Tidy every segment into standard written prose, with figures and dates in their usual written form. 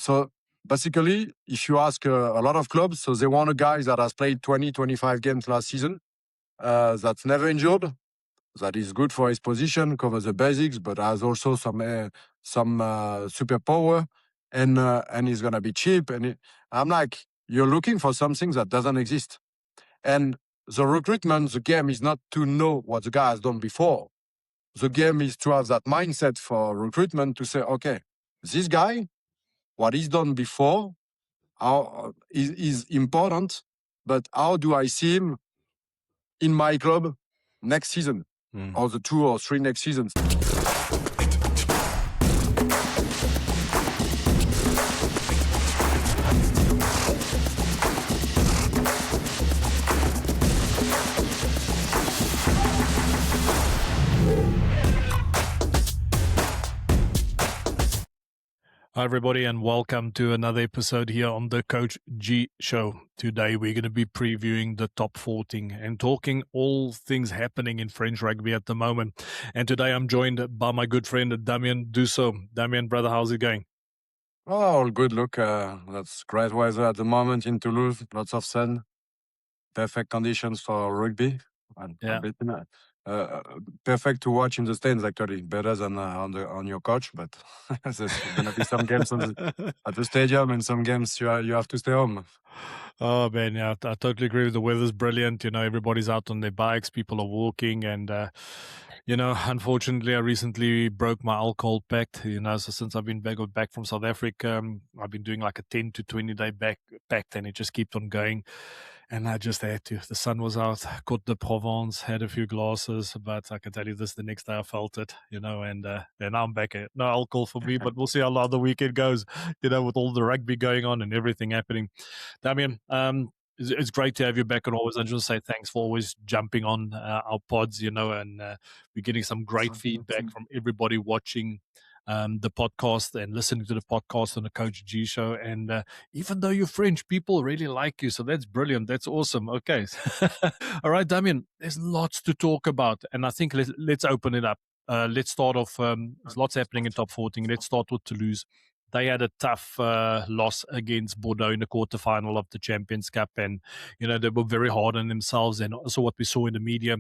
So basically, if you ask a lot of clubs, so they want a guy that has played 20, 25 games last season, that's never injured, that is good for his position, covers the basics, but has also some superpower, and he's gonna be cheap. I'm like, you're looking for something that doesn't exist. And the recruitment, the game is not to know what the guy has done before. The game is to have that mindset for recruitment to say, okay, this guy, what he's done before, is important, but how do I see him in my club next season, or the 2 or 3 next seasons? Hi, everybody, and welcome to another episode here on the Coach G Show. Today, we're going to be previewing the top 14 and talking all things happening in French rugby at the moment. And today, I'm joined by my good friend, Damien Dussaut. Damien, brother, how's it going? Oh, all good. Look, that's great weather at the moment in Toulouse. Lots of sun. Perfect conditions for rugby. And Yeah. perfect to watch in the stands, actually. Better than on your couch, but there's going to be some games at the stadium and some games you have to stay home. Oh, man, yeah, I totally agree. The weather's brilliant. You know, everybody's out on their bikes. People are walking. And, you know, unfortunately, I recently broke my alcohol pact. You know, so since I've been back from South Africa, I've been doing like a 10 to 20 day pact, and it just kept on going. And I just had to. The sun was out, Côte de Provence, had a few glasses, but I can tell you this, the next day I felt it, you know, and now I'm back. No alcohol for me, but we'll see how the weekend goes, you know, with all the rugby going on and everything happening. Damien, it's great to have you back, and always I just say thanks for always jumping on our pods, you know, and we're getting some great feedback from everybody watching the podcast and listening to the podcast on the Coach G Show. And even though you're French, people really like you. So that's brilliant. That's awesome. Okay. All right, Damien, there's lots to talk about. And I think let's open it up. Let's start off. There's lots happening in top 14. Let's start with Toulouse. They had a tough loss against Bordeaux in the quarterfinal of the Champions Cup. And, you know, they were very hard on themselves. And also what we saw in the media,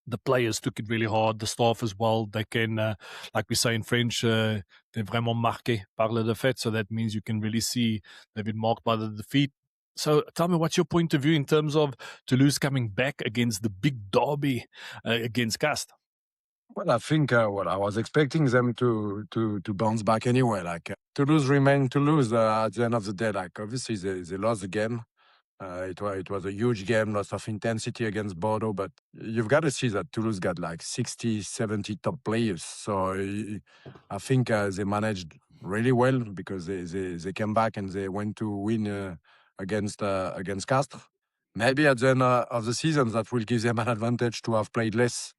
the players took it really hard, the staff as well. They can, like we say in French, they're vraiment marqué par la défaite. So that means you can really see they've been marked by the defeat. So tell me, what's your point of view in terms of Toulouse coming back against the big derby against Castres? Well, I think I was expecting them to bounce back anyway. Like Toulouse remained Toulouse at the end of the day. Like obviously they lost the game. It was a huge game, lots of intensity against Bordeaux, but you've got to see that Toulouse got like 60, 70 top players. So I think they managed really well because they came back and they went to win against Castres. Maybe at the end of the season, that will give them an advantage to have played less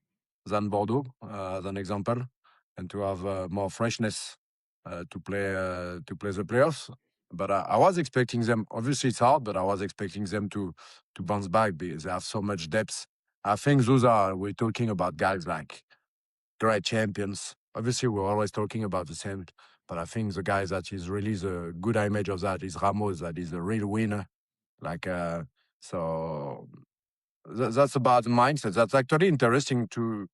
than Bordeaux, as an example, and to have more freshness to play the playoffs. But I was expecting them. Obviously, it's hard, but I was expecting them to bounce back because they have so much depth. I think we're talking about guys like great champions. Obviously, we're always talking about the same, but I think the guy that is really the good image of that is Ramos, that is a real winner. Like, so that's about the mindset. That's actually interesting to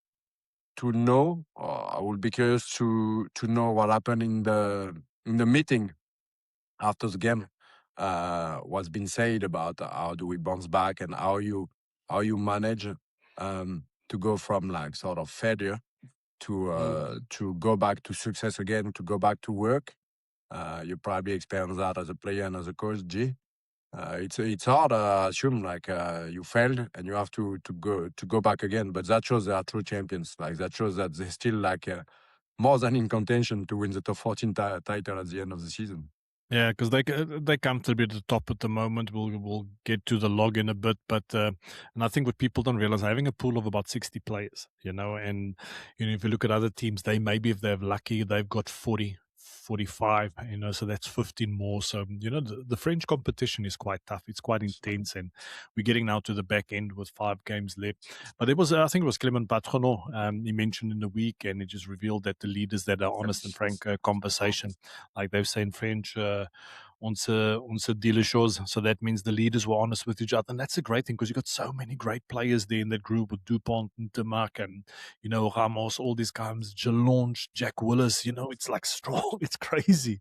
know. I would be curious to know what happened in the meeting after the game, what's been said about how do we bounce back and how you manage to go from like sort of failure to go back to success again, to go back to work. You probably experienced that as a player and as a coach, G. It's hard to assume like you failed and you have to go back again, but that shows they are true champions. Like that shows that they're still like more than in contention to win the top 14 title at the end of the season. Yeah, because they comfortably at the top at the moment. We'll get to the log in a bit, but and I think what people don't realize, having a pool of about 60 players, you know, and you know if you look at other teams, they maybe if they're lucky, they've got 40, 45, so that's 15 more. So, the French competition is quite tough. It's quite intense, and we're getting now to the back end with 5 games left. But there was, I think it was Clement Bertrand, he mentioned in the week, and it just revealed that the leaders that are honest and frank conversation, like they say in French, on se dit les choses. So that means the leaders were honest with each other. And that's a great thing because you got so many great players there in that group with Dupont and Demarc and, Ramos, all these guys, Jelonge, Jack Willis, it's like strong. It's crazy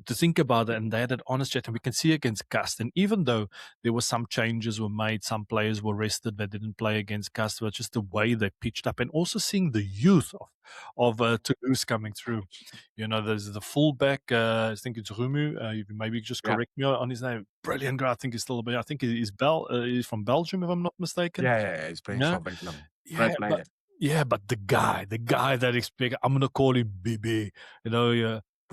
to think about it, and they had that honest chat, and we can see against Cast. And even though there were some changes were made, some players were rested that didn't play against Cast, but just the way they pitched up, and also seeing the youth of Toulouse coming through. There's the fullback, I think it's Rumu. You can maybe just correct me on his name. Brilliant guy. I think he's still. I think he's from Belgium, if I'm not mistaken. Yeah, he's playing for Belgium. But the guy that expected, I'm gonna call him BB.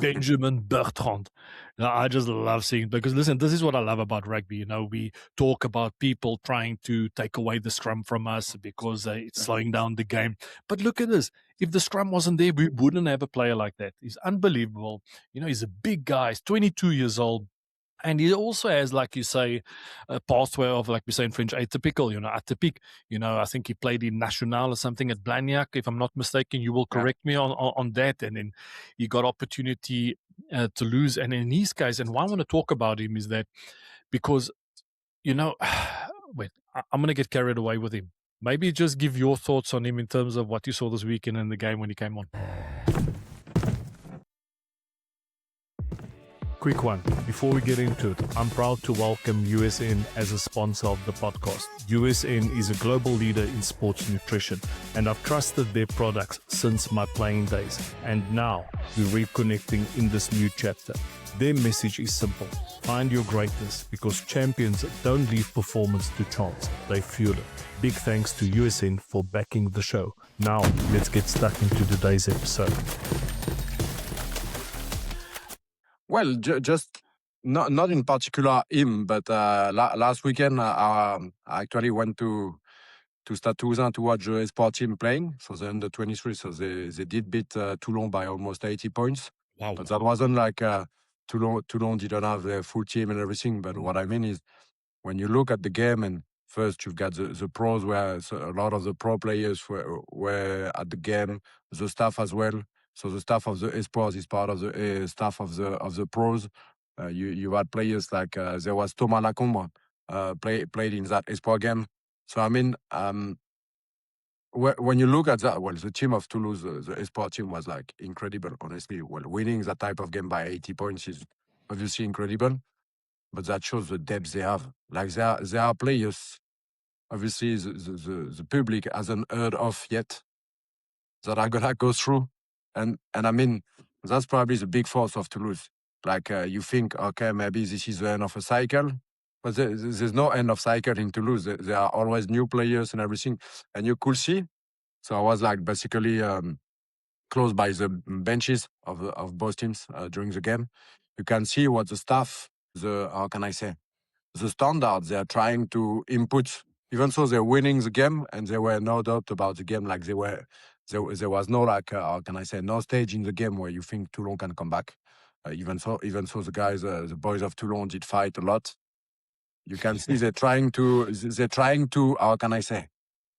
Benjamin Bertrand. I just love seeing it because, listen, this is what I love about rugby. We talk about people trying to take away the scrum from us because it's slowing down the game. But look at this. If the scrum wasn't there, we wouldn't have a player like that. He's unbelievable. He's a big guy. He's 22 years old. And he also has, like you say, a pathway of, like we say in French, atypical, atypique. I think he played in National or something at Blagnac, if I'm not mistaken. You will correct me on that. And then he got opportunity to lose. And in these guys, and why I want to talk about him is that because, wait, I'm going to get carried away with him. Maybe just give your thoughts on him in terms of what you saw this weekend in the game when he came on. Quick one. Before we get into it, I'm proud to welcome USN as a sponsor of the podcast. USN is a global leader in sports nutrition, and I've trusted their products since my playing days. And now we're reconnecting in this new chapter. Their message is simple. Find your greatness, because champions don't leave performance to chance. They fuel it. Big thanks to USN for backing the show. Now let's get stuck into today's episode. Well, just not in particular him, but last weekend I actually went to Stade Toulousain to watch the Espoir team playing. So they're under 23, so they did beat Toulon by almost 80 points. Wow. But that wasn't like Toulon didn't have their full team and everything. But what I mean is, when you look at the game, and first you've got the pros, where a lot of the pro players were at the game, the staff as well. So the staff of the Espoirs is part of the staff of the pros. You had players like there was Thomas Lacombe played in that Espoir game. So I mean, when you look at that, well, the team of Toulouse, the Espoir team was like incredible, honestly. Well, winning that type of game by 80 points is obviously incredible, but that shows the depth they have. Like there are players, obviously the public hasn't heard of yet, that are gonna go through. And I mean, that's probably the big force of Toulouse. Like you think, okay, maybe this is the end of a cycle, but there's no end of cycle in Toulouse. There are always new players and everything. And you could see, so I was like basically close by the benches of both teams during the game. You can see what the staff, how can I say, the standards they are trying to input, even though they're winning the game, and there were no doubt about the game, like there was no, like, how can I say, no stage in the game where you think Toulon can come back. Even so the guys, the boys of Toulon did fight a lot. You can see they're trying to, how can I say,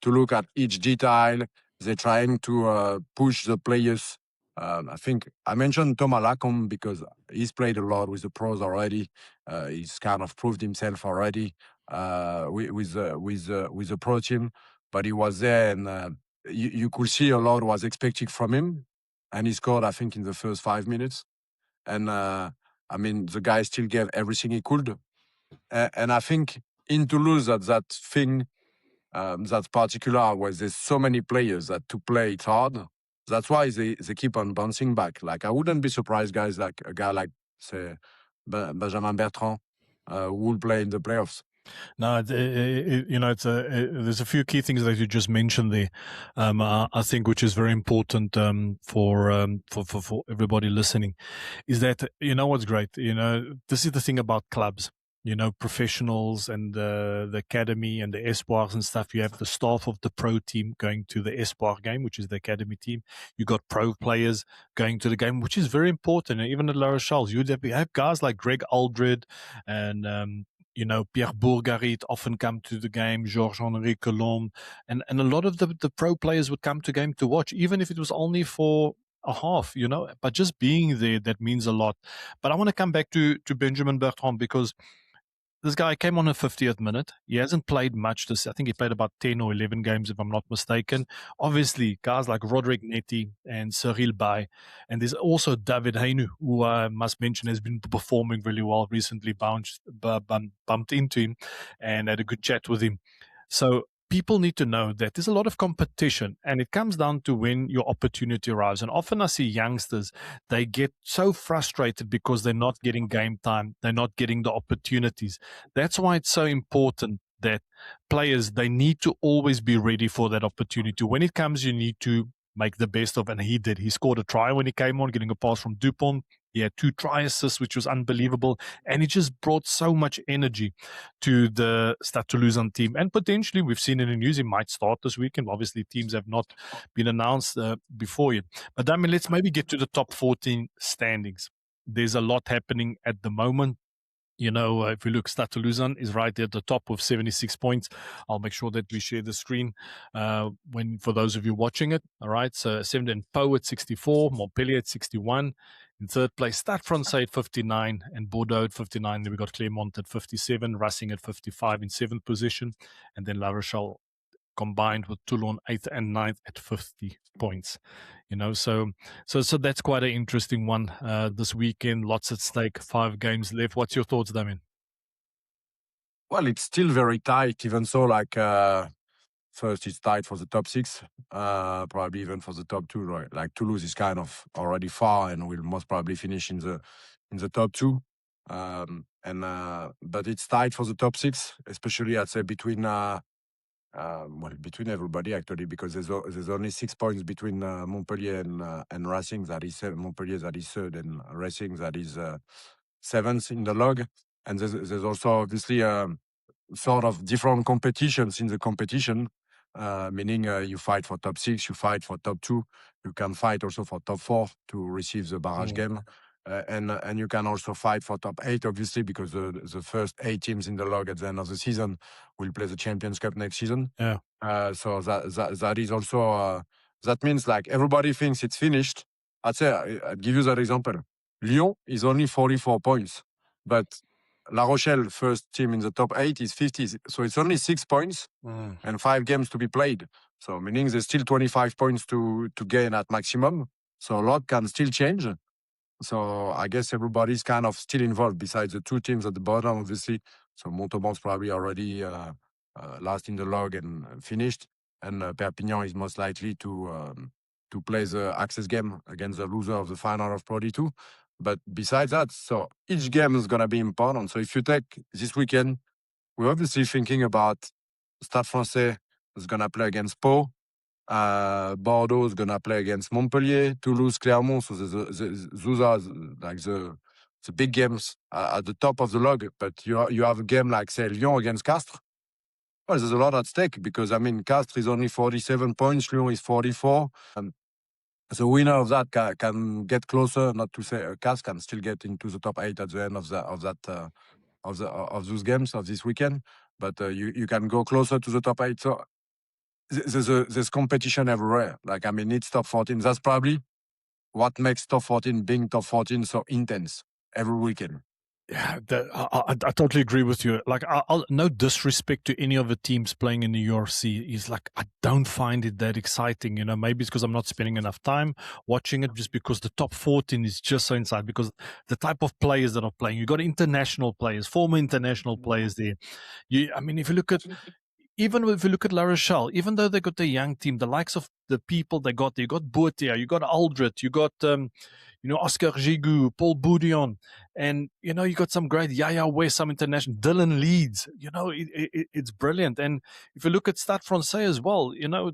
to look at each detail. They're trying to push the players. I think I mentioned Thomas Lacombe because he's played a lot with the pros already. He's kind of proved himself already with the pro team, but he was there, and you could see a lot was expected from him, and he scored, I think, in the first 5 minutes. And I mean, the guy still gave everything he could. And I think in Toulouse, that thing that's particular, where there's so many players that to play it's hard. That's why they keep on bouncing back. Like, I wouldn't be surprised, guys, like a guy like, say, Benjamin Bertrand, who will play in the playoffs. No, there's a few key things that you just mentioned there. I think, which is very important for everybody listening, is that what's great. This is the thing about clubs. professionals and the academy and the espoirs and stuff. You have the staff of the pro team going to the espoir game, which is the academy team. You got pro players going to the game, which is very important. And even at La Rochelle, you have guys like Greg Aldred and Pierre Bourgarit often come to the game, Georges-Henri Colombe, and a lot of the pro players would come to game to watch, even if it was only for a half, but just being there, that means a lot. But I want to come back to Benjamin Bertrand, because this guy came on a 50th minute. He hasn't played much. I think he played about 10 or 11 games, if I'm not mistaken. Obviously, guys like Roderick Netti and Cyril Bay. And there's also David Heinu, who I must mention has been performing really well recently, bumped into him and had a good chat with him. So people need to know that there's a lot of competition, and it comes down to when your opportunity arrives. And often I see youngsters, they get so frustrated because they're not getting game time, they're not getting the opportunities. That's why it's so important that players, they need to always be ready for that opportunity. When it comes, you need to make the best of, and he did. He scored a try when he came on, getting a pass from Dupont. He had 2 try assists, which was unbelievable. And he just brought so much energy to the Stade Toulousain team. And potentially, we've seen in the news, he might start this weekend. Obviously, teams have not been announced before yet. But Damien, let's maybe get to the top 14 standings. There's a lot happening at the moment. If we look, Stade Toulousain is right there at the top with 76 points. I'll make sure that we share the screen for those of you watching it. All right, so 7 and Pau at 64, Montpellier at 61. In third place, Stade Français at 59 and Bordeaux at 59. Then we got Clermont at 57, Racing at 55 in 7th position, and then La Rochelle combined with Toulon 8th and 9th at 50 points. So that's quite an interesting one this weekend. Lots at stake, 5 games left. What's your thoughts, Damien? Well, it's still very tight, even so, first it's tight for the top 6, probably even for the top 2, right? Like Toulouse is kind of already far and will most probably finish in the top 2. But it's tight for the top 6, especially I'd say between everybody actually, because there's only 6 points between Montpellier and Racing. That is Montpellier that is 3rd, and Racing that is 7th in the log. And there's also obviously sort of different competitions in the competition, meaning you fight for top 6, you fight for top 2, you can fight also for top 4 to receive the barrage game. And you can also fight for top 8, obviously, because the first 8 teams in the log at the end of the season will play the Champions Cup next season. Yeah. So that is also that means like everybody thinks it's finished. I'll give you that example. Lyon is only 44 points, but La Rochelle, first team in the top 8, is 50. So it's only 6 points and 5 games to be played. So meaning there's still 25 points to gain at maximum. So a lot can still change. So I guess everybody's kind of still involved besides the 2 teams at the bottom, obviously. So Montauban's probably already last in the log and finished. And Perpignan is most likely to play the access game against the loser of the final of Pro D2. But besides that, so each game is going to be important. So if you take this weekend, we're obviously thinking about Stade Français is going to play against Pau. Bordeaux is going to play against Montpellier, Toulouse, Clermont. So those are like the big games at the top of the log. But you have a game like, say, Lyon against Castres. Well, there's a lot at stake because, Castres is only 47 points, Lyon is 44. The winner of that can get closer, not to say Castres can still get into the top 8 at the end of those games of this weekend. But you can go closer to the top 8. So there's competition everywhere. It's top 14. That's probably what makes top 14 being top 14 so intense every weekend. Yeah, I totally agree with you. I'll no disrespect to any of the teams playing in the URC. Is I don't find it that exciting. Maybe it's because I'm not spending enough time watching it. Just because the top 14 is just so inside. Because the type of players that are playing, you got international players, former international players there. If you look at. Even if you look at La Rochelle, even though they got the young team, the likes of the people they got, you got Botia, you got Aldred, you got Oscar Gigoux, Paul Boudillon, and, you got some great Yaya West, some international, Dylan Leeds, it's brilliant. And if you look at Stade Français as well,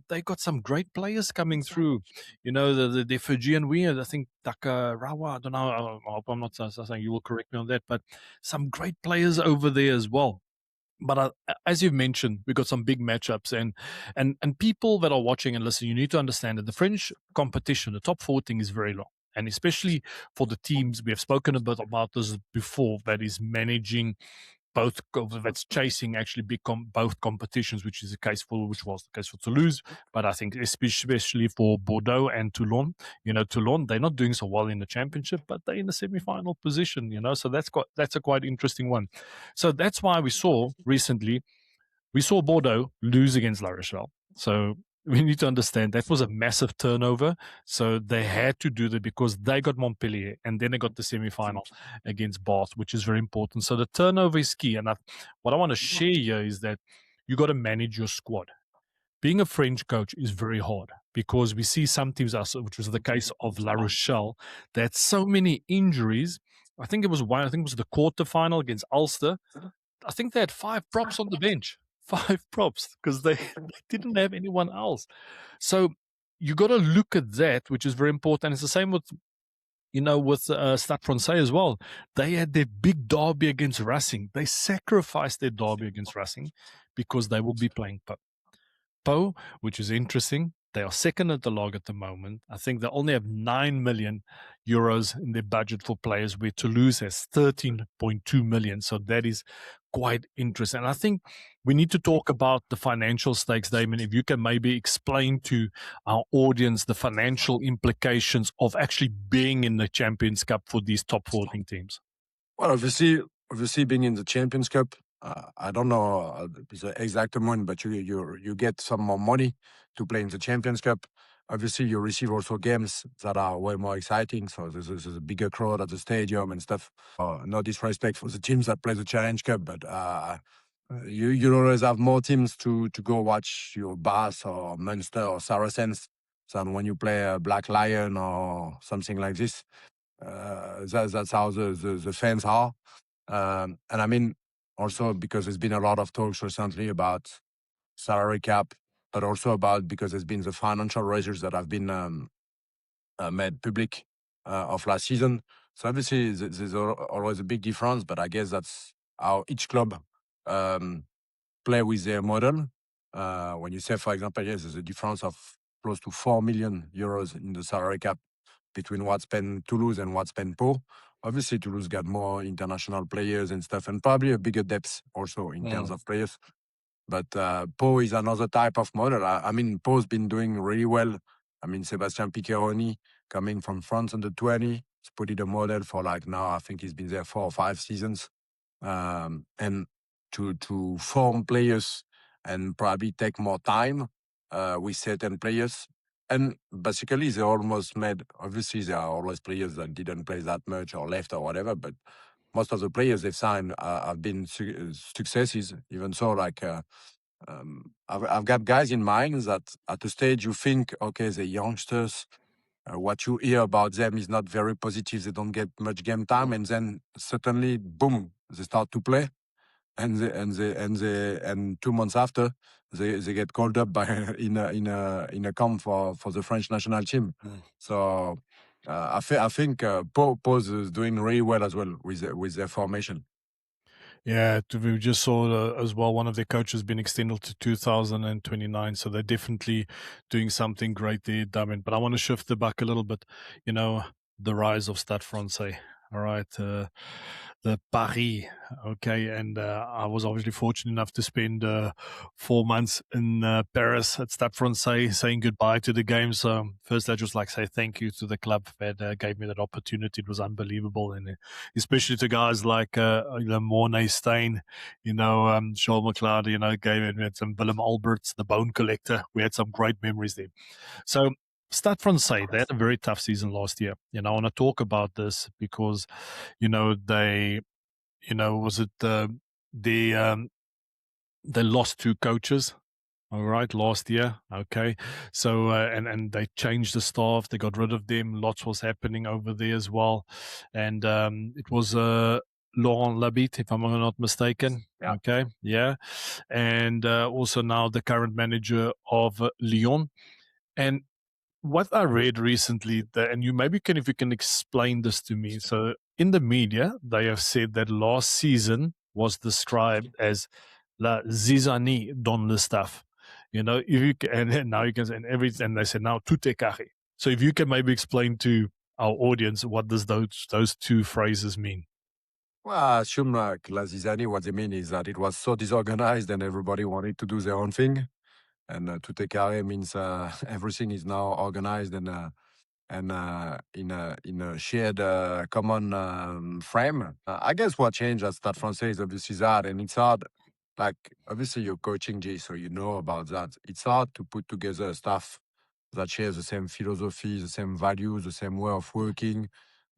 they got some great players coming through, the Fijian winger, I think Taka Rawa, I don't know, I hope I'm not saying, you will correct me on that, but some great players over there as well. But as you've mentioned, we've got some big matchups, and people that are watching and listening, you need to understand that the French competition, the top 14 is very long. And especially for the teams, we have spoken a bit about this before, that is managing both, that's chasing actually both competitions, which was the case for Toulouse, but I think especially for Bordeaux and Toulon. Toulon, they're not doing so well in the championship, but they're in the semi-final position. So that's a quite interesting one. So that's why we saw Bordeaux lose against La Rochelle. So we need to understand that was a massive turnover. So they had to do that because they got Montpellier and then they got the semi-final against Bath, which is very important. So the turnover is key. And what I want to share here is that you got to manage your squad. Being a French coach is very hard because we see some teams, which was the case of La Rochelle, they had so many injuries. I think it was the quarterfinal against Ulster. I think they had 5 props on the bench. 5 props because they didn't have anyone else. So you got to look at that, which is very important. It's the same with Stade Français as well. They had their big derby against Racing. They sacrificed their derby against Racing because they will be playing Pau, which is interesting. They are second at the log at the moment. I think they only have 9 million euros in their budget for players, where Toulouse has 13.2 million. So that is quite interesting. And I think we need to talk about the financial stakes, Damien. If you can maybe explain to our audience the financial implications of actually being in the Champions Cup for these top 14 teams. Well, obviously being in the Champions Cup, I don't know the exact amount, but you get some more money to play in the Champions Cup. Obviously, you receive also games that are way more exciting. So there's a bigger crowd at the stadium and stuff. No disrespect for the teams that play the Challenge Cup, but you always have more teams to go watch your Bath or Munster or Saracens than when you play a Black Lion or something like this. That's how the fans are. And I mean, also because there's been a lot of talks recently about salary cap, but also because there's been the financial results that have been made public of last season. So obviously there's always a big difference, but I guess that's how each club play with their model. When you say, for example, yes, there's a difference of close to 4 million euros in the salary cap between what spent Toulouse and what spent Pau. Obviously, Toulouse got more international players and stuff, and probably a bigger depth also in terms of players. But Pau is another type of model. I mean, Pau's been doing really well. I mean, Sebastian Piccheroni coming from France under 20, he's put it a model for now, I think he's been there 4 or 5 seasons. And to form players and probably take more time with certain players. And basically, they almost made, obviously, there are always players that didn't play that much or left or whatever, but most of the players they've signed have been successes. Even so, I've got guys in mind that at the stage you think, okay, the youngsters, what you hear about them is not very positive. They don't get much game time, and then suddenly, boom, they start to play. And 2 months after, they get called up by in a camp for the French national team. So I think Pause is doing really well as well with their formation. Yeah, we just saw as well, one of their coaches been extended to 2029. So they're definitely doing something great there, Damien. But I want to shift the buck a little bit. The rise of Stade Français. All right. The Paris. Okay. And I was obviously fortunate enough to spend 4 months in Paris at Stade Français, saying goodbye to the game. So first, I just say thank you to the club that gave me that opportunity. It was unbelievable. And especially to guys like Mornay Stein, Charles McLeod, gave me some Willem Alberts, the Bone Collector. We had some great memories there. So Stade Français, they had a very tough season last year. I want to talk about this because, they lost 2 coaches. All right, last year. Okay. So, and they changed the staff, they got rid of them. Lots was happening over there as well. And it was Laurent Labitte, if I'm not mistaken. Yeah. Okay. Yeah. And also now the current manager of Lyon. And what I read recently, and you maybe can, if you can explain this to me. So in the media, they have said that last season was described as la zizanie dans le staff. You know, if you can, and now you can say, and they said now tout est carré. So if you can maybe explain to our audience what does those two phrases mean. Well, I assume like La Zizanie, what they mean is that it was so disorganized and everybody wanted to do their own thing. And tout est carré means everything is now organized and in a shared common frame. I guess what changed at Stade Français is obviously that, and it's hard. Like obviously you're coaching G, so you know about that. It's hard to put together staff that shares the same philosophy, the same values, the same way of working.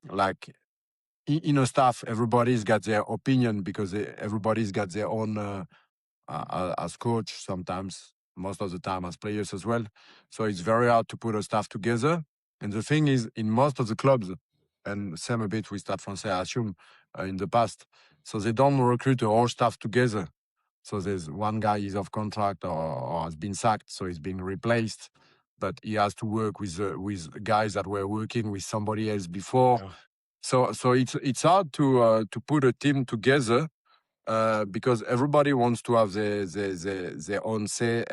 Like in a staff, everybody's got their opinion because everybody's got their own as coach sometimes, most of the time as players as well. So it's very hard to put a staff together. And the thing is, in most of the clubs, and same a bit with Stade Français, I assume, in the past, so they don't recruit the whole staff together. So there's one guy is off contract or has been sacked, so he's being replaced, but he has to work with guys that were working with somebody else before. Yeah. So it's hard to put a team together because everybody wants to have their own say.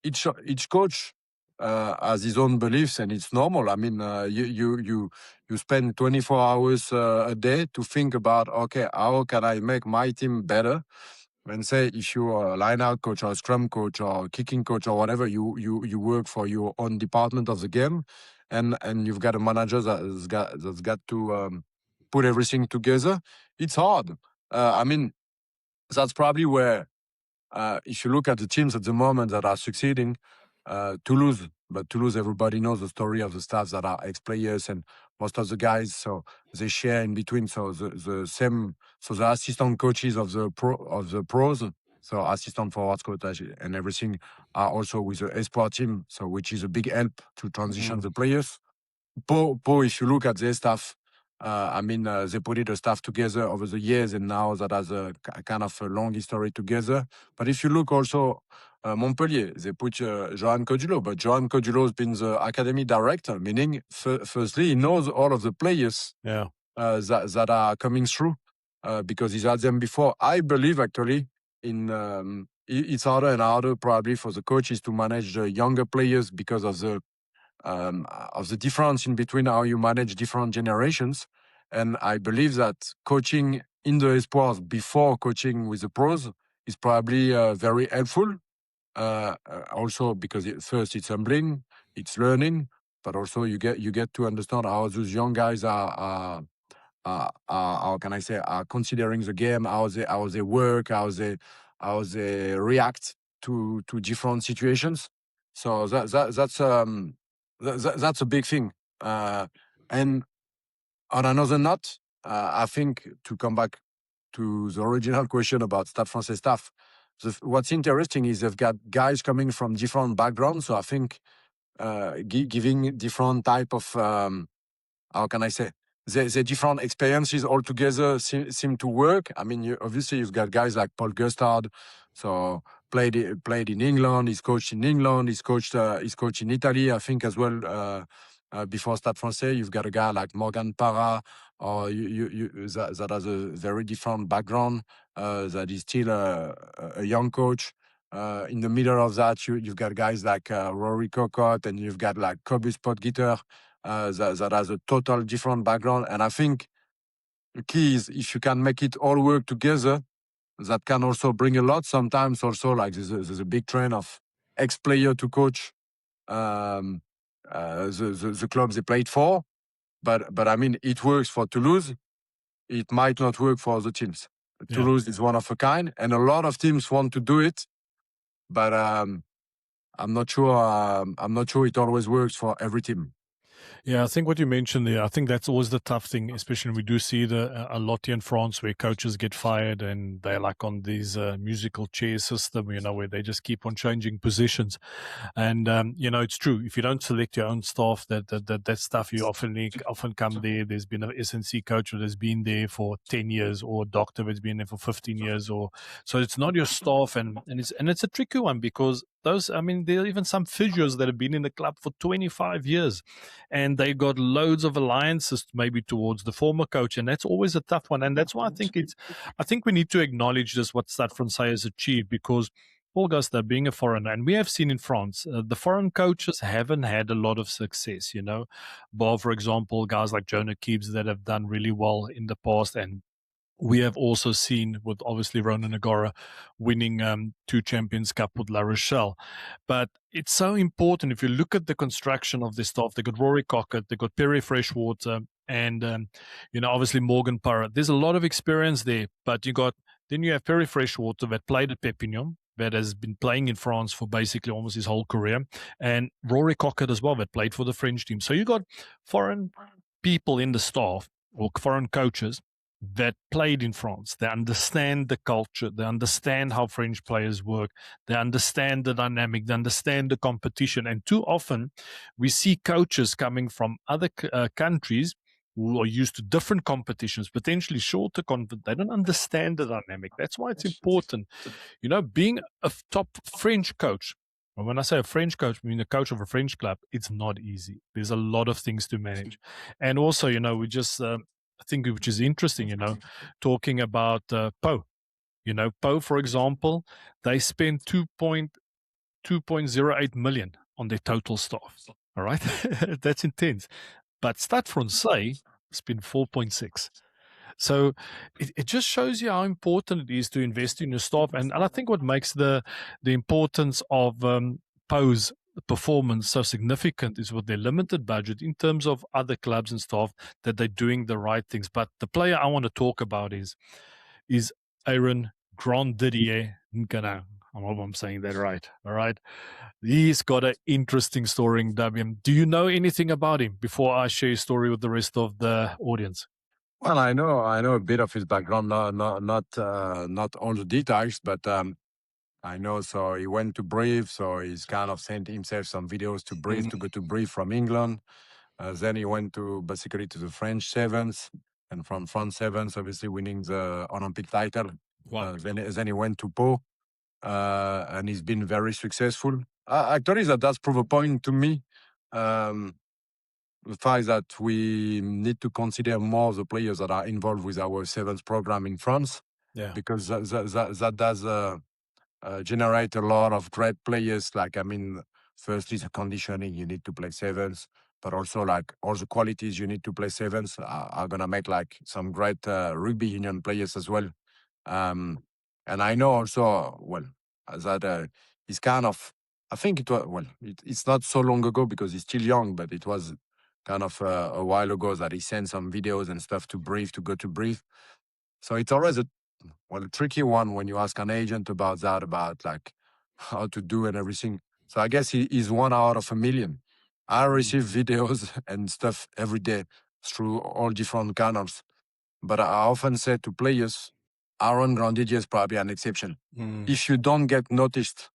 Each coach has his own beliefs, and it's normal. I mean, you spend 24 hours a day to think about, okay, how can I make my team better? And say if you're a line-out coach or a scrum coach or a kicking coach or whatever, you work for your own department of the game, and you've got a manager that's got to put everything together. It's hard. I mean, that's probably where, if you look at the teams at the moment that are succeeding, Toulouse, but Toulouse, everybody knows the story of the staff that are ex-players and most of the guys, so they share in between. So the same, so the assistant coaches of the pros, so assistant forwards coach and everything, are also with the esport team, so which is a big help to transition the players. If you look at their staff, I mean, they put the staff together over the years, and now that has a kind of a long history together. But if you look also, Montpellier, they put Johan Codulo, but Johan Codulo has been the academy director, meaning firstly, he knows all of the players that are coming through because he's had them before. I believe actually it's harder and harder probably for the coaches to manage the younger players because of the difference in between how you manage different generations. And I believe that coaching in the esports before coaching with the pros is probably very helpful. Also because first it's humbling, it's learning, but also you get to understand how those young guys are how can I say, are considering the game, how they work, how they react to different situations. So that's a big thing. And on another note, I think to come back to the original question about Stade Français staff, what's interesting is they've got guys coming from different backgrounds. So I think giving different type of how can I say, the different experiences all together seem to work. I mean, obviously you've got guys like Paul Gustard, so played in England. He's coached in England. He's coached in Italy, I think, as well. Before Stade Français, you've got a guy like Morgan Parra, or that has a very different background. That is still a young coach. In the middle of that, you've got guys like Rory Cocotte, and you've got like Cobus Potgieter, that has a total different background. And I think the key is if you can make it all work together, that can also bring a lot. Sometimes also like there's a big trend of ex-player to coach the clubs they played for. But I mean, it works for Toulouse. It might not work for other teams. Yeah. Toulouse is one of a kind, and a lot of teams want to do it, but I'm not sure. I'm not sure it always works for every team. Yeah, I think what you mentioned there, I think that's always the tough thing, especially when we do see a lot in France where coaches get fired and they're like on these musical chair system, where they just keep on changing positions. And it's true. If you don't select your own staff, that stuff you often come there. There's been an SNC coach that has been there for 10 years, or a doctor that's been there for 15 years, or so it's not your staff, and it's a tricky one because there are even some physios that have been in the club for 25 years, and they got loads of alliances maybe towards the former coach, and that's always a tough one. And that's why I think we need to acknowledge this, what Stade Français has achieved, because Paul Gustard being a foreigner, and we have seen in France, the foreign coaches haven't had a lot of success, Bar, for example, guys like Jonah Keeps that have done really well in the past, and we have also seen with obviously Ronan Agora winning 2 Champions Cup with La Rochelle. But it's so important. If you look at the construction of the staff, they got Rory Cockett, they got Perry Freshwater, and obviously Morgan Parrott. There's a lot of experience there, but then you have Perry Freshwater that played at Perpignan, that has been playing in France for basically almost his whole career, and Rory Cockett as well, that played for the French team. So you got foreign people in the staff, or foreign coaches, that played in France. They understand the culture. They understand how French players work. They understand the dynamic. They understand the competition. And too often we see coaches coming from other countries who are used to different competitions, potentially shorter competitions. They don't understand the dynamic. That's why it's important. Being a top French coach, and when I say a French coach, I mean the coach of a French club, it's not easy. There's a lot of things to manage. And also, we just... I think which is interesting, talking about Poe. Poe, for example, they spent 2.08 million on their total staff. All right, that's intense. But Stade Français spent 4.6. So it just shows you how important it is to invest in your staff. And I think what makes the importance of Poe's performance so significant is with their limited budget in terms of other clubs and staff, that they're doing the right things. But the player I want to talk about is Aaron Grandidier. I hope I'm saying that right. All right. He's got an interesting story in Damien. Do you know anything about him before I share his story with the rest of the audience? Well, I know a bit of his background, not all the details, but I know. So he went to Brive, so he's kind of sent himself some videos to Brive, to go to Brive from England. Then he went basically to the French Sevens, and from France Sevens, obviously winning the Olympic title. Wow. Then he went to Pau, and he's been very successful. Actually, that's prove a point to me. The fact that we need to consider more the players that are involved with our Sevens program in France, because that does generate a lot of great players. Firstly, the conditioning, you need to play Sevens, but also like all the qualities you need to play Sevens are gonna make like some great rugby union players as well. And I know also that he's kind of, I think it's not so long ago because he's still young, but it was kind of a while ago that he sent some videos and stuff to go to Brive. So it's always a tricky one when you ask an agent about that, about like how to do and everything. So I guess he's 1 out of a million. I receive videos and stuff every day through all different channels. But I often say to players, Aaron Grandidier is probably an exception. If you don't get noticed,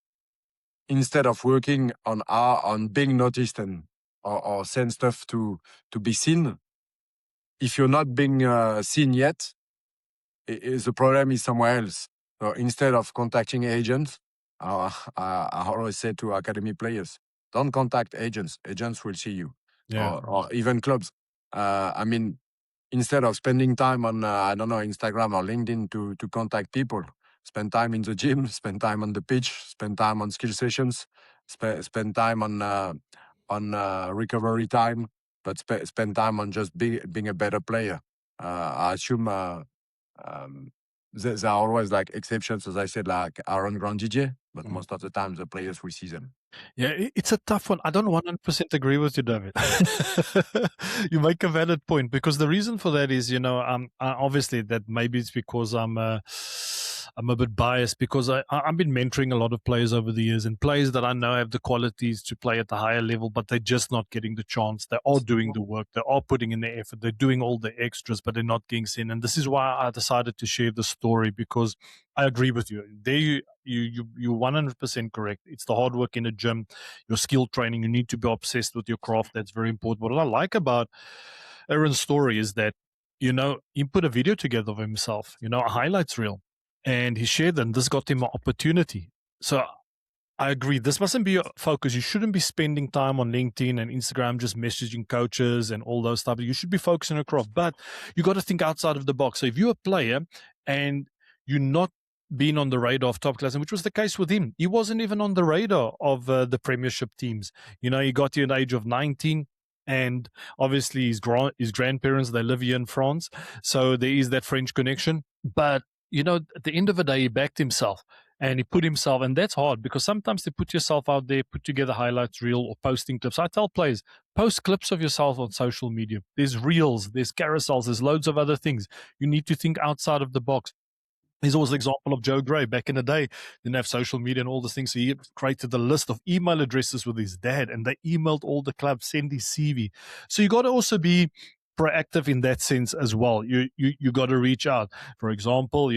instead of working on being noticed and or send stuff to be seen, if you're not being seen yet, the problem is somewhere else. So instead of contacting agents, I always say to academy players, don't contact agents. Agents will see you, or even clubs. Instead of spending time on Instagram or LinkedIn to contact people, spend time in the gym, spend time on the pitch, spend time on skill sessions, spend time on recovery time, but spend time on just being a better player. I assume there are always like exceptions, as I said, like Aaron Grandidier, but most of the time the players will see them. Yeah, it's a tough one. I don't 100% agree with you, David. You make a valid point, because the reason for that is, obviously that maybe it's because I'm I'm a bit biased because I've been mentoring a lot of players over the years, and players that I know have the qualities to play at the higher level, but they're just not getting the chance. They are doing the work, they are putting in the effort, they're doing all the extras, but they're not getting seen. And this is why I decided to share the story, because I agree with you. There you're 100% correct. It's the hard work in the gym, your skill training. You need to be obsessed with your craft. That's very important. What I like about Aaron's story is that, he put a video together of himself, a highlights reel, and he shared them. This got him an opportunity. So I agree. This mustn't be your focus. You shouldn't be spending time on LinkedIn and Instagram just messaging coaches and all those stuff. You should be focusing on your craft, but you got to think outside of the box. So if you're a player and you're not being on the radar of top class, and which was the case with him, he wasn't even on the radar of the Premiership teams. He got here at the age of 19. And obviously his grandparents, they live here in France. So there is that French connection. But, at the end of the day, he backed himself and he put himself, and that's hard because sometimes to put yourself out there, put together highlights reel or posting clips. I tell players, post clips of yourself on social media. There's reels, there's carousels, there's loads of other things. You need to think outside of the box. There's always the example of Joe Gray. Back in the day, didn't have social media and all these things. So he created a list of email addresses with his dad, and they emailed all the clubs, send his CV. So you got to also be proactive in that sense as well. You got to reach out. For example,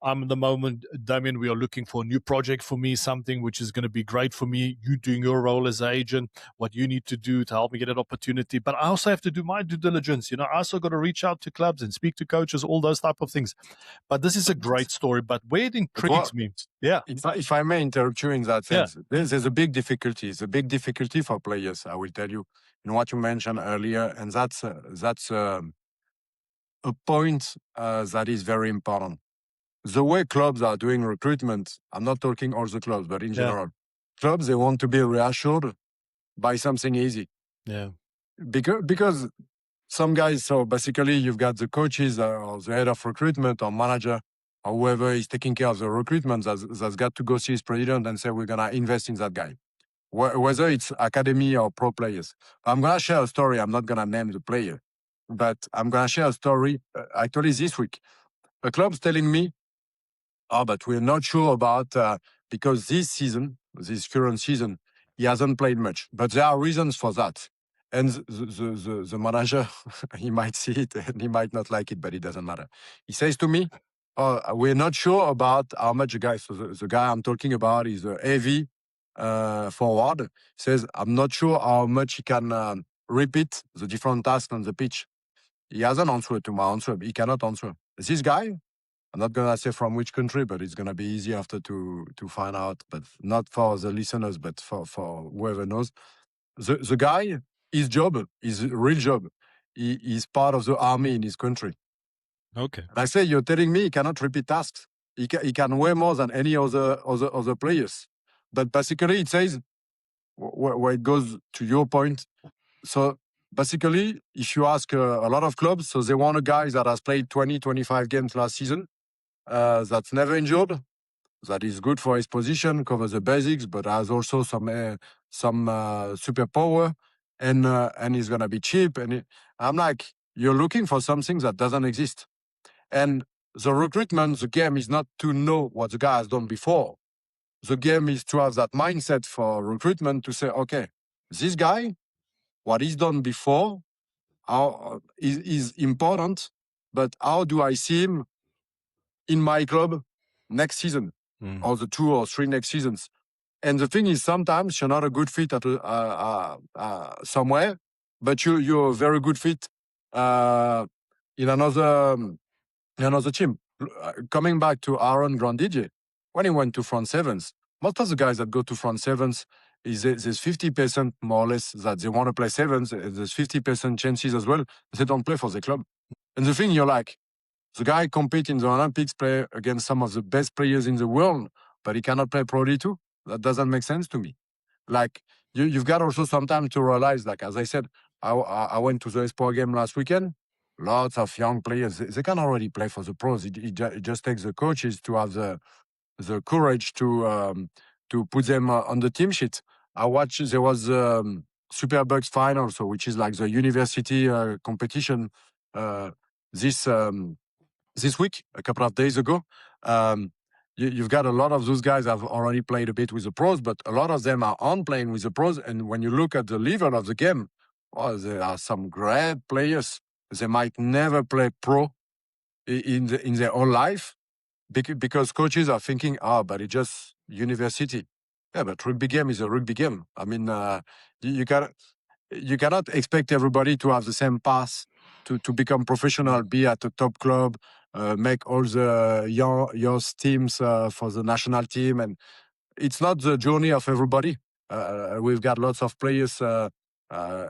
I'm at the moment, Damien, we are looking for a new project for me, something which is going to be great for me. You doing your role as an agent, what you need to do to help me get an opportunity. But I also have to do my due diligence. I also got to reach out to clubs and speak to coaches, all those type of things. But this is a great story. But where it intrigues me, if I may interrupt you in that sense, there's a big difficulty. It's a big difficulty for players, I will tell you, in what you mentioned earlier. And that's a point that is very important. The way clubs are doing recruitment, I'm not talking all the clubs, but in general, clubs, they want to be reassured by something easy. Yeah. Because some guys, so basically you've got the coaches or the head of recruitment or manager or whoever is taking care of the recruitment that's got to go see his president and say, we're going to invest in that guy. Whether it's academy or pro players. I'm going to share a story. I'm not going to name the player, but I'm going to share a story actually this week. A club's telling me, but we're not sure about, because this current season, he hasn't played much. But there are reasons for that. And the manager, he might see it and he might not like it, but it doesn't matter. He says to me, we're not sure about how much the guy, so the guy I'm talking about is a heavy forward. He says, I'm not sure how much he can repeat the different tasks on the pitch. He hasn't answered to my answer. He cannot answer. This guy, I'm not going to say from which country, but it's going to be easy after to find out, but not for the listeners, but for whoever knows. The guy, his job, his real job, he's part of the army in his country. Okay. And I say, you're telling me he cannot repeat tasks. He can weigh more than any other players. But basically, it says, where it goes to your point. So basically, if you ask a lot of clubs, so they want a guy that has played 20, 25 games last season, that's never injured, that is good for his position, covers the basics, but has also some superpower, and he's gonna be cheap. And I'm like, you're looking for something that doesn't exist. And the recruitment, the game is not to know what the guy has done before. The game is to have that mindset for recruitment to say, okay, this guy, what he's done before, is important, but how do I see him in my club next season or the 2 or 3 next seasons? And the thing is, sometimes you're not a good fit at somewhere, but you're a very good fit in another team. Coming back to Aaron Grandidier, when he went to France Sevens, most of the guys that go to France Sevens, there's 50% more or less that they want to play sevens. There's 50% chances as well they don't play for the club. And the thing, you're like, the guy compete in the Olympics, play against some of the best players in the world, but he cannot play Pro D2. That doesn't make sense to me. Like, you've got also sometimes to realize, like, as I said, I went to the Espoir game last weekend. Lots of young players, they can already play for the pros. It just takes the coaches to have the courage to put them on the team sheet. I watched, there was Superbugs final, so which is like the university competition this week, a couple of days ago. you've got a lot of those guys have already played a bit with the pros, but a lot of them are on playing with the pros. And when you look at the level of the game, there are some great players. They might never play pro in their whole life because coaches are thinking, but it's just university. Yeah, but rugby game is a rugby game. I mean, you cannot expect everybody to have the same path to become professional, be at a top club, make all the your teams for the national team, and it's not the journey of everybody. We've got lots of players,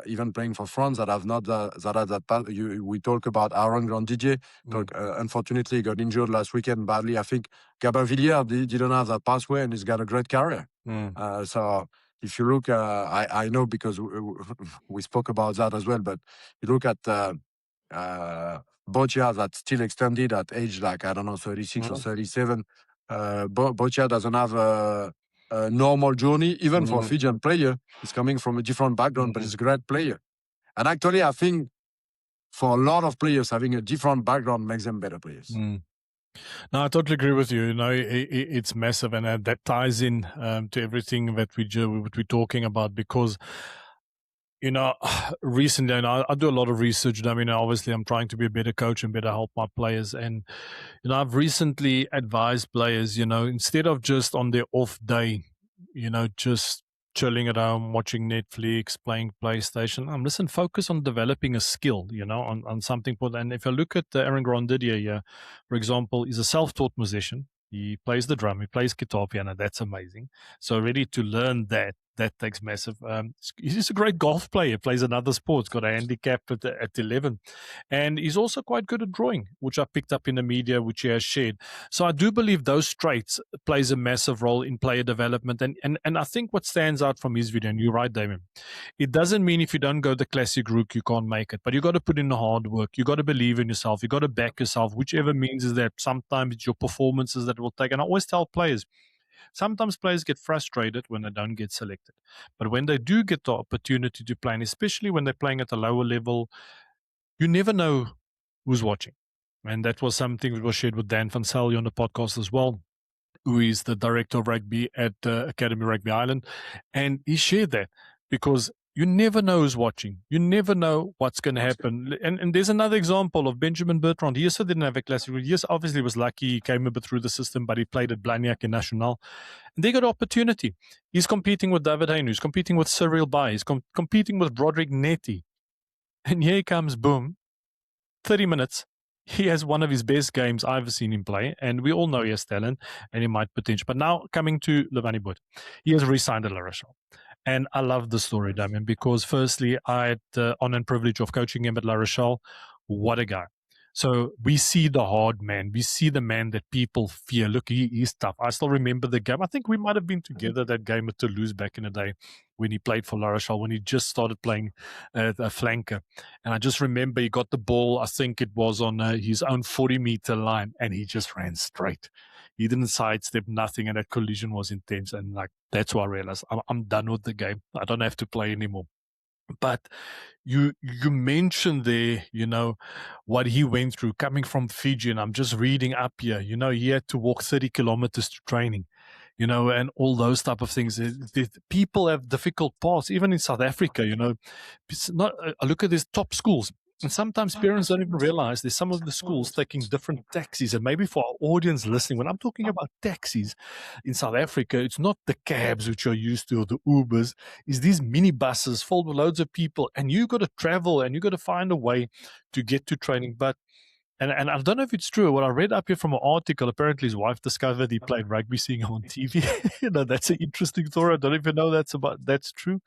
even playing for France, that have not that have that path. We talk about Aaron Grandidier. Unfortunately, he got injured last weekend badly. I think Gabin Villiers didn't have that pathway, and he's got a great career. So if you look, I know because we spoke about that as well, but you look at Botia that still extended at age like, I don't know, 36 or 37. Botia doesn't have a normal journey, even for a Fijian player. He's coming from a different background, but he's a great player. And actually, I think for a lot of players, having a different background makes them better players. No, I totally agree with you. You know, it's massive, and that ties in to everything that we're talking about, because, you know, recently, and I do a lot of research. I mean, obviously, I'm trying to be a better coach and better help my players. And, you know, I've recently advised players, you know, instead of just on their off day, you know, just chilling at home, watching Netflix, playing PlayStation. Listen, focus on developing a skill, you know, on something. And if I look at Aaron Grandidier here, for example, he's a self-taught musician. He plays the drum, he plays guitar, piano. That's amazing. So ready to learn that takes massive. He's a great golf player, plays another sport, got a handicap at 11. And he's also quite good at drawing, which I picked up in the media, which he has shared. So I do believe those traits plays a massive role in player development. And I think what stands out from his video, and you're right, Damien, it doesn't mean if you don't go the classic route, you can't make it. But you got to put in the hard work. You got to believe in yourself. You got to back yourself, whichever means is that sometimes it's your performances that will take. And I always tell players, sometimes players get frustrated when they don't get selected. But when they do get the opportunity to play, and especially when they're playing at a lower level, you never know who's watching. And that was something that was shared with Dan van Selje on the podcast as well, who is the director of rugby at Academy Rugby Ireland. And he shared that because you never know who's watching. You never know what's going to happen. And there's another example of Benjamin Bertrand. He also didn't have a classic. Yes, obviously was lucky. He came a bit through the system, but he played at Blagnac in National. And they got an opportunity. He's competing with David Hayne. He's competing with Cyril Bay. He's competing with Broderick Netty. And here he comes, boom, 30 minutes. He has one of his best games I've ever seen him play. And we all know he has talent and he might potential. But now coming to Levani Botia, he has re-signed at La Rochelle. And I love the story, Damien, because firstly, I had the honor and privilege of coaching him at La Rochelle. What a guy. So we see the hard man. We see the man that people fear. Look, he's tough. I still remember the game. I think we might have been together that game at Toulouse back in the day when he played for La Rochelle, when he just started playing a flanker. And I just remember he got the ball, I think it was on his own 40-meter line, and he just ran straight. He didn't sidestep, nothing, and that collision was intense. And like that's why I realized I'm done with the game. I don't have to play anymore. But you mentioned there, you know, what he went through coming from Fiji, and I'm just reading up here. You know, he had to walk 30 kilometers to training, you know, and all those type of things. People have difficult paths, even in South Africa. You know, it's not. I look at these top schools. And sometimes parents don't even realize there's some of the schools taking different taxis. And maybe for our audience listening, when I'm talking about taxis in South Africa, it's not the cabs which you're used to or the Ubers. It's these minibuses filled with loads of people. And you got to travel and you got to find a way to get to training. But and I don't know if it's true. What I read up here from an article, apparently his wife discovered he played rugby, seeing him on TV. You know, that's an interesting story. I don't even know that's true.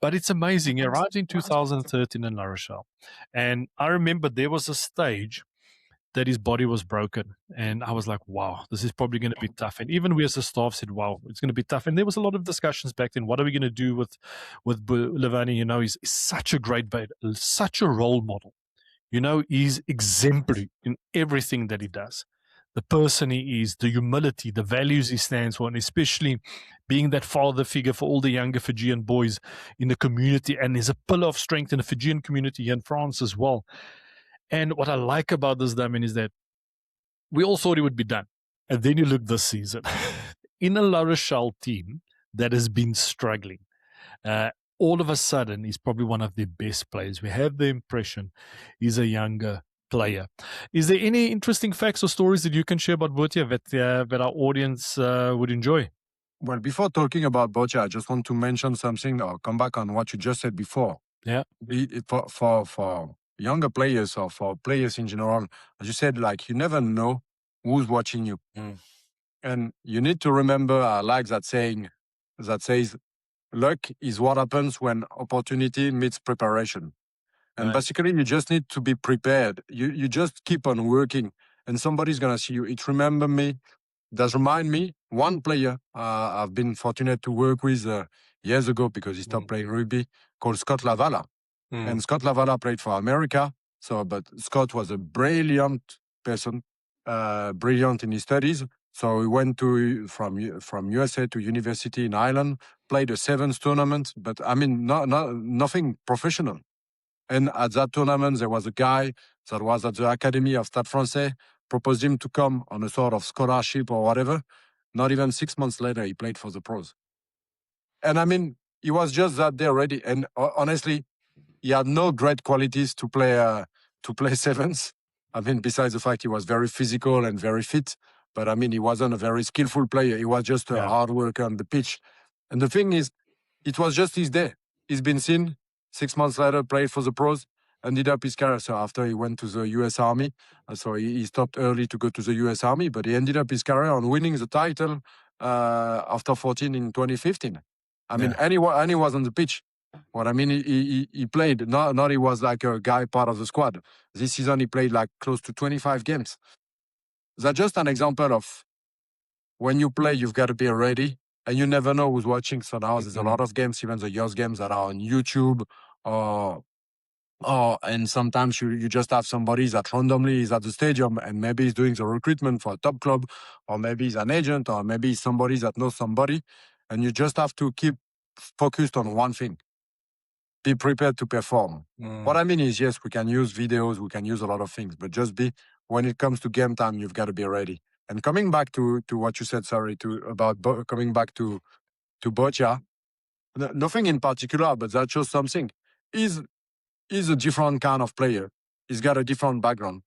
But it's amazing. He arrived in 2013 in La Rochelle. And I remember there was a stage that his body was broken. And I was like, wow, this is probably going to be tough. And even we as a staff said, wow, it's going to be tough. And there was a lot of discussions back then. What are we going to do with Levani? You know, he's such a great babe, such a role model. You know, he's exemplary in everything that he does. The person he is, the humility, the values he stands for, and especially being that father figure for all the younger Fijian boys in the community. And there's a pillar of strength in the Fijian community here in France as well. And what I like about this, Damien, is that we all thought he would be done. And then you look this season in a La Rochelle team that has been struggling. All of a sudden, he's probably one of their best players. We have the impression he's a younger player. Is there any interesting facts or stories that you can share about Botia that our audience would enjoy? Well, before talking about Botia, I just want to mention something or come back on what you just said before. Yeah. For younger players or for players in general, as you said, like you never know who's watching you. And you need to remember, I like that saying that says, luck is what happens when opportunity meets preparation. And Right. basically, you just need to be prepared. You just keep on working, and somebody's gonna see you. It does remind me one player I've been fortunate to work with years ago because he stopped playing rugby, called Scott Lavala. And Scott Lavala played for America. But Scott was a brilliant person, brilliant in his studies. So he went from USA to university in Ireland, played a sevens tournament, but I mean, nothing professional. And at that tournament, there was a guy that was at the Academy of Stade Français, proposed him to come on a sort of scholarship or whatever. Not even 6 months later, he played for the pros. And I mean, he was just that day ready. And honestly, he had no great qualities to play sevens. I mean, besides the fact he was very physical and very fit, but I mean, he wasn't a very skillful player. He was just a hard worker on the pitch. And the thing is, it was just his day. He's been seen 6 months later, played for the pros, ended up his career. So after he went to the US Army, so he stopped early to go to the US Army, but he ended up his career on winning the title after 14 in 2015. I mean, and he was on the pitch. What I mean, he played. Not he was like a guy part of the squad. This season he played like close to 25 games. That's just an example of when you play, you've got to be ready, and you never know who's watching. So now there's a lot of games, even the youth games that are on YouTube, and sometimes you just have somebody that randomly is at the stadium and maybe he's doing the recruitment for a top club, or maybe he's an agent, or maybe he's somebody that knows somebody, and you just have to keep focused on one thing. Be prepared to perform. What I mean is, yes, we can use videos, we can use a lot of things, but when it comes to game time, you've got to be ready. And coming back to what you said, coming back to Botia, nothing in particular, but that shows something. He's a different kind of player. He's got a different background.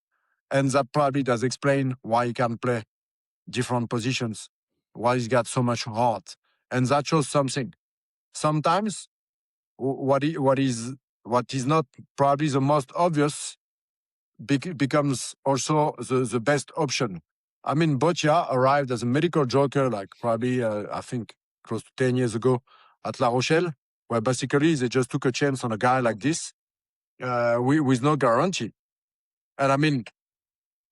And that probably does explain why he can play different positions, why he's got so much heart. And that shows something. Sometimes what is not probably the most obvious becomes also the best option. I mean, Botia arrived as a medical joker, like probably, I think, close to 10 years ago at La Rochelle, where basically they just took a chance on a guy like this with no guarantee. And I mean,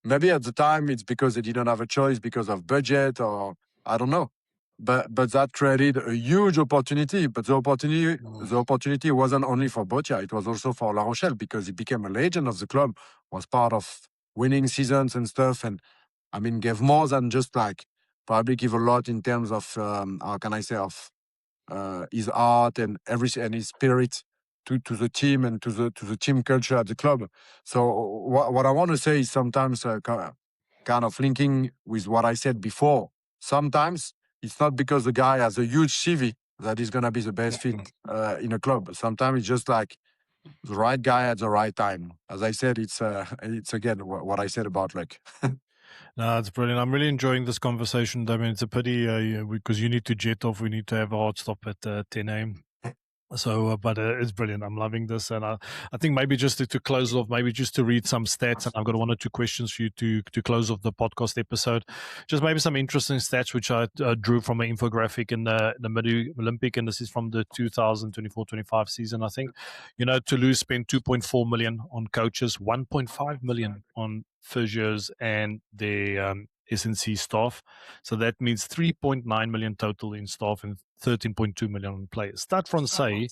maybe at the time it's because they didn't have a choice because of budget, or I don't know. But that created a huge opportunity. But the opportunity wasn't only for Botia, it was also for La Rochelle, because he became a legend of the club, was part of winning seasons and stuff. And I mean, gave more than just like, probably give a lot in terms of, how can I say, of his art and everything, and his spirit to the team and to the team culture at the club. So what I want to say is sometimes kind of linking with what I said before. Sometimes it's not because the guy has a huge CV that he's gonna be the best fit in a club. Sometimes it's just like the right guy at the right time. As I said, it's again what I said about luck. No, it's brilliant. I'm really enjoying this conversation. I mean, it's a pity because you need to jet off. We need to have a hard stop at 10 a.m. So, but it's brilliant. I'm loving this. And I think maybe just to close off, maybe just to read some stats. And I've got one or two questions for you to close off the podcast episode. Just maybe some interesting stats, which I drew from an infographic in the Mid-Olympic. And this is from the 2024-25 season, I think. You know, Toulouse spent 2.4 million on coaches, 1.5 million on physios and their SNC staff. So that means 3.9 million total in staff and 13.2 million on players. Stade Français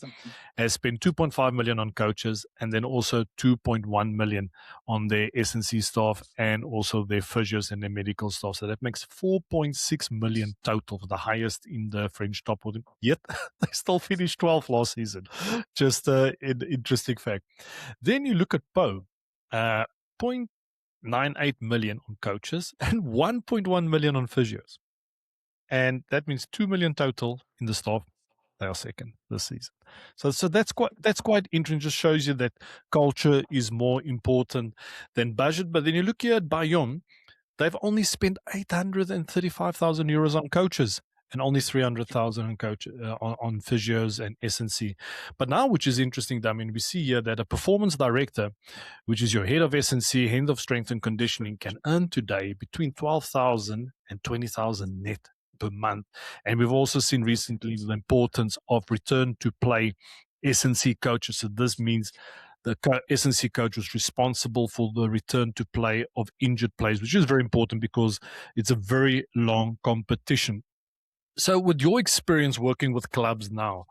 has spent 2.5 million on coaches and then also 2.1 million on their SNC staff and also their physios and their medical staff. So that makes 4.6 million total, the highest in the French top order. Yet they still finished 12th last season. Just an interesting fact. Then you look at Po. 9.8 million on coaches and 1.1 million on physios. And that means 2 million total in the staff. They are second this season. So that's quite interesting. Just shows you that culture is more important than budget. But then you look here at Bayonne, they've only spent 835,000 euros on coaches and only 300,000 on on physios and S&C. But now, which is interesting, I mean, we see here that a performance director, which is your head of S&C, head of strength and conditioning, can earn today between 12,000 and 20,000 net per month. And we've also seen recently the importance of return to play S&C coaches. So this means the S&C coach was responsible for the return to play of injured players, which is very important because it's a very long competition. So with your experience working with clubs now,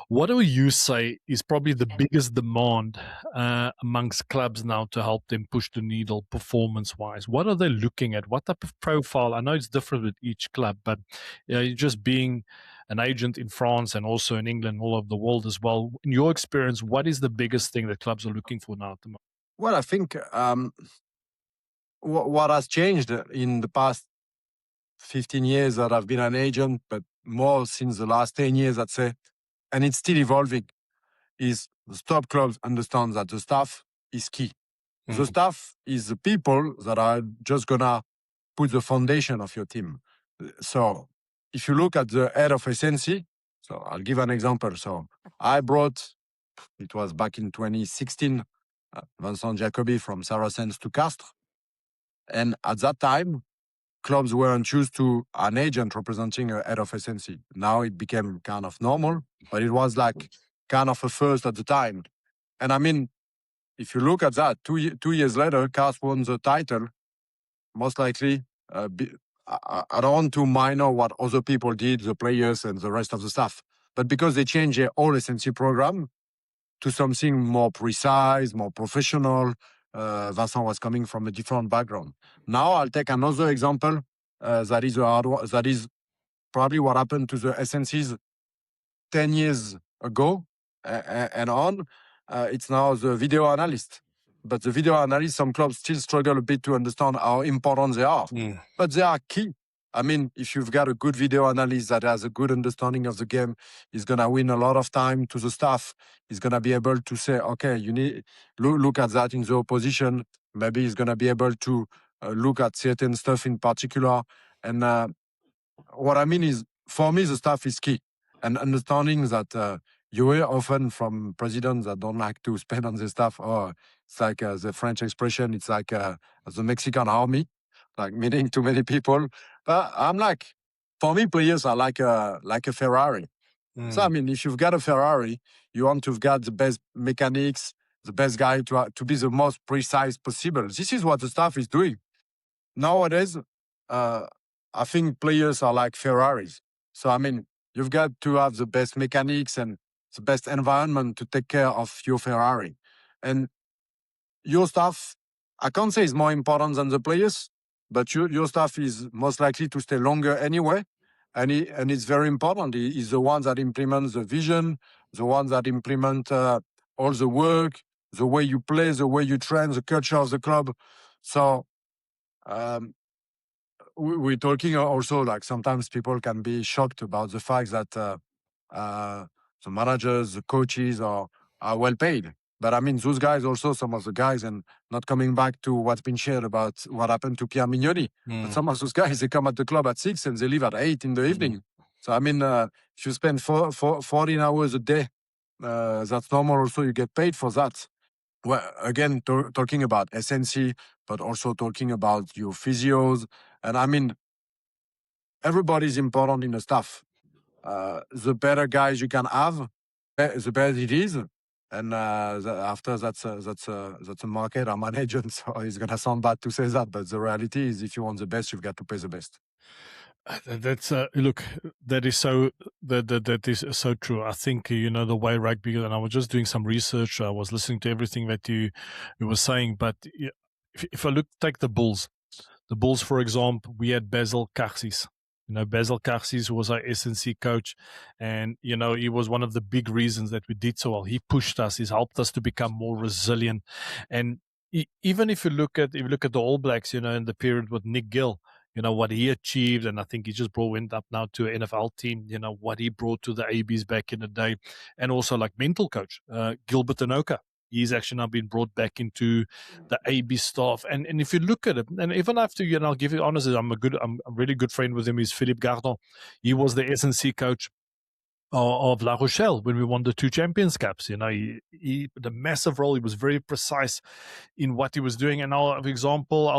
what do you say is probably the biggest demand amongst clubs now to help them push the needle performance-wise? What are they looking at? What type of profile? I know it's different with each club, but just being an agent in France and also in England, all over the world as well, in your experience, what is the biggest thing that clubs are looking for now at the moment? Well, I think what has changed in the past 15 years that I've been an agent, but more since the last 10 years, I'd say, and it's still evolving, is the top clubs understand that the staff is key. Mm-hmm. The staff is the people that are just going to put the foundation of your team. So if you look at the head of SNC, so I'll give an example. So I brought, it was back in 2016, Vincent Jacobi from Saracens to Castres. And at that time, clubs weren't used to an agent representing a head of SNC. Now it became kind of normal, but it was like kind of a first at the time. And I mean, if you look at that, 2 years later, Castres won the title. Most likely, I don't want to minor what other people did, the players and the rest of the staff, but because they changed their whole SNC program to something more precise, more professional. Vincent was coming from a different background. Now I'll take another example that is a hard one, that is probably what happened to the SNCs 10 years ago and on. It's now the video analyst. But the video analyst, some clubs still struggle a bit to understand how important they are. But they are key. I mean, if you've got a good video analyst that has a good understanding of the game, he's going to win a lot of time to the staff. He's going to be able to say, okay, you need look at that in the opposition. Maybe he's going to be able to look at certain stuff in particular. And what I mean is, for me, the staff is key. And understanding that you hear often from presidents that don't like to spend on the staff. Oh, it's like the French expression, it's like the Mexican army, like meeting too many people. But I'm like, for me, players are like a Ferrari. So, I mean, if you've got a Ferrari, you want to have got the best mechanics, the best guy to be the most precise possible. This is what the staff is doing. Nowadays, I think players are like Ferraris. So, I mean, you've got to have the best mechanics and the best environment to take care of your Ferrari. And your staff, I can't say is more important than the players, but your staff is most likely to stay longer anyway. And it's very important. He's the one that implements the vision, the one that implement all the work, the way you play, the way you train, the culture of the club. So we're talking also, like, sometimes people can be shocked about the fact that the managers, the coaches are well paid. But I mean, those guys also, some of the guys, and not coming back to what's been shared about what happened to Pierre Mignoni, but some of those guys, they come at the club at 6 and they leave at 8 in the evening. So, I mean, if you spend 14 hours a day, that's normal also, you get paid for that. Well, again, talking about SNC, but also talking about your physios. And I mean, everybody's important in the staff. The better guys you can have, the better it is. And after that's a market. I'm an agent, so it's gonna sound bad to say that, but the reality is, if you want the best, you've got to pay the best. That's look. That is so true. I think the way rugby. And I was just doing some research. I was listening to everything that you were saying. But if I take the Bulls, for example, we had Basil Karsis. Basil Karsis was our SNC coach, and he was one of the big reasons that we did so well. He pushed us. He's helped us to become more resilient, and even if you look at the All Blacks, in the period with Nick Gill, what he achieved, and I think he just went up now to an NFL team. What he brought to the ABs back in the day, and also like mental coach Gilbert Anoka. He's actually now been brought back into the AB staff, and if you look at it, and even after I'll give you honestly, I'm a really good friend with him. Is Philippe Gardon. He was the SNC coach of La Rochelle when we won the 2 Champions Cups. He the massive role. He was very precise in what he was doing. And I'll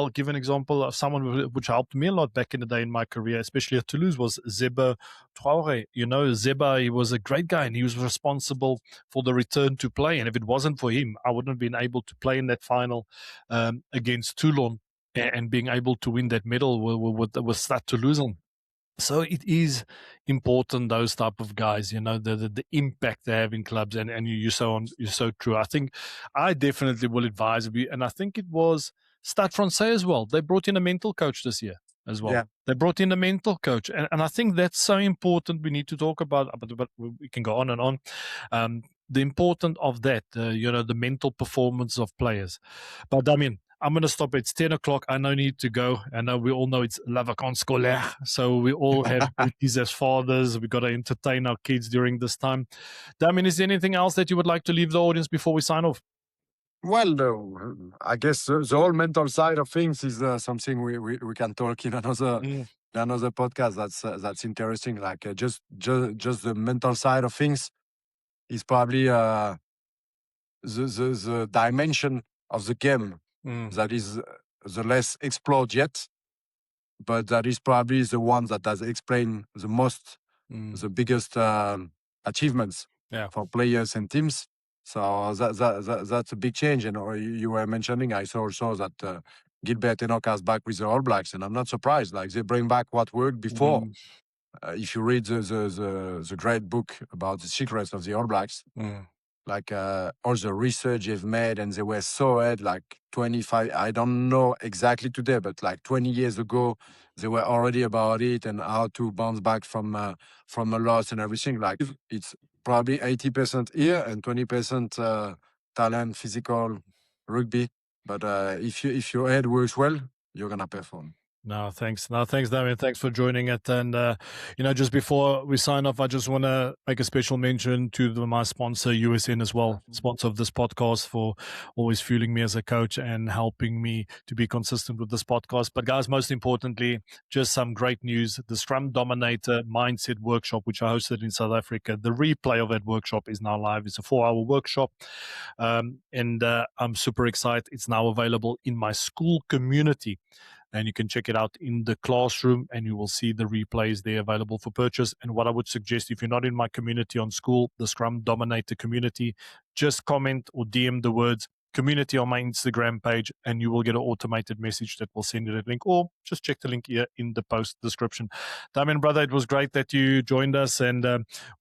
give an example of someone which helped me a lot back in the day in my career, especially at Toulouse, was Zeba Traoré. Zeba, he was a great guy, and he was responsible for the return to play. And if it wasn't for him, I wouldn't have been able to play in that final against Toulon and being able to win that medal with Stade Toulousain. So it is important, those type of guys, the impact they have in clubs, and you're so true. I think I definitely will advise you, and I think it was Stade Français as well. They brought in a mental coach this year as well. Yeah. They brought in a mental coach, and I think that's so important. We need to talk about, but we can go on and on. The importance of that, the mental performance of players. But Damien, I'm going to stop. It's 10 o'clock. I know need to go. I know we all know it's la vacances scolaires. So we all have duties as fathers. We've got to entertain our kids during this time. Damien, is there anything else that you would like to leave the audience before we sign off? Well, I guess the whole mental side of things is something we can talk in another podcast. That's interesting. Like just the mental side of things is probably the dimension of the game that is the less explored yet, but that is probably the one that has explained the most, the biggest achievements for players and teams. So that's a big change. And you were mentioning, I saw also that Gilbert Enoch is back with the All Blacks, and I'm not surprised. Like, they bring back what worked before. If you read the great book about the secrets of the All Blacks, like all the research they've made, and they were so ahead, like 25, I don't know exactly today, but like 20 years ago, they were already about it and how to bounce back from a loss and everything. Like, it's probably 80% here and 20% talent, physical, rugby. But if your head works well, you're going to perform. No, thanks, Damien. Thanks for joining it. And, just before we sign off, I just want to make a special mention to my sponsor, USN, as well, sponsor of this podcast, for always fueling me as a coach and helping me to be consistent with this podcast. But guys, most importantly, just some great news. The Scrum Dominator Mindset Workshop, which I hosted in South Africa, the replay of that workshop is now live. It's a 4-hour workshop. And I'm super excited. It's now available in my school community. And you can check it out in the classroom, and you will see the replays there available for purchase. And what I would suggest, if you're not in my community on school, the Scrum Dominator community, just comment or DM the words community on my Instagram page, and you will get an automated message that will send you that link, or just check the link here in the post description. Damien, brother, it was great that you joined us, and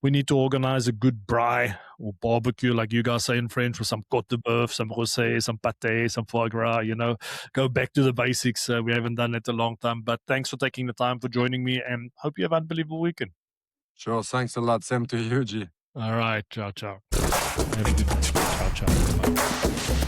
we need to organize a good braai or barbecue, like you guys say in French, with some côte de boeuf, some rosé, some pâté, some foie gras, go back to the basics. We haven't done it a long time, but thanks for taking the time for joining me, and hope you have an unbelievable weekend. Sure, thanks a lot. Same to you, G. All right, ciao. Have a good day. Ciao. Bye.